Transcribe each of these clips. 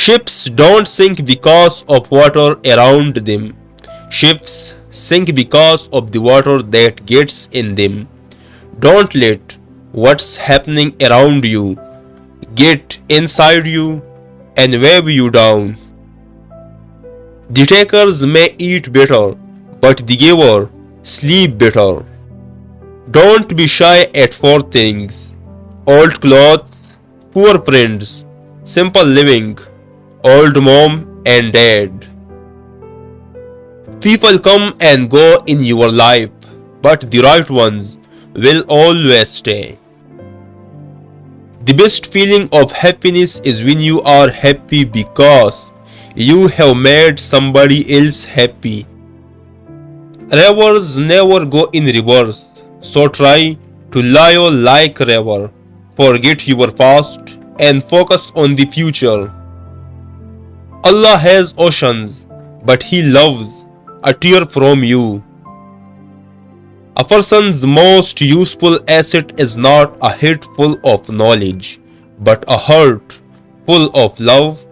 Ships don't sink because of water around them. Ships sink because of the water that gets in them. Don't let what's happening around you get inside you and weigh you down. The takers may eat better, but the giver sleep better. Don't be shy at four things: old clothes, poor friends, simple living, old mom and dad. People come and go in your life, but the right ones will always stay. The best feeling of happiness is when you are happy because you have made somebody else happy. Rivers never go in reverse, so try to live like river. Forget your past and focus on the future. Allah has oceans, but He loves a tear from you. A person's most useful asset is not a head full of knowledge, but a heart full of love,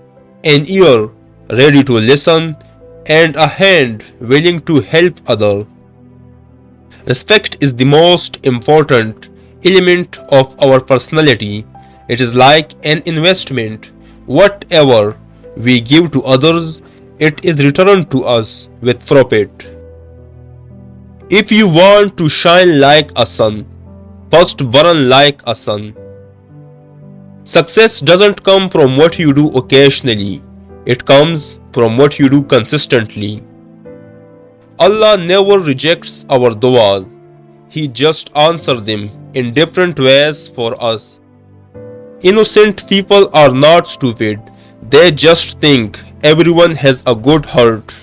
an ear ready to listen, and a hand willing to help others. Respect is the most important element of our personality. It is like an investment. Whatever we give to others, it is returned to us with profit. If you want to shine like a sun, first burn like a sun. Success doesn't come from what you do occasionally, it comes from what you do consistently. Allah never rejects our du'as, He just answers them in different ways for us. Innocent people are not stupid, they just think everyone has a good heart.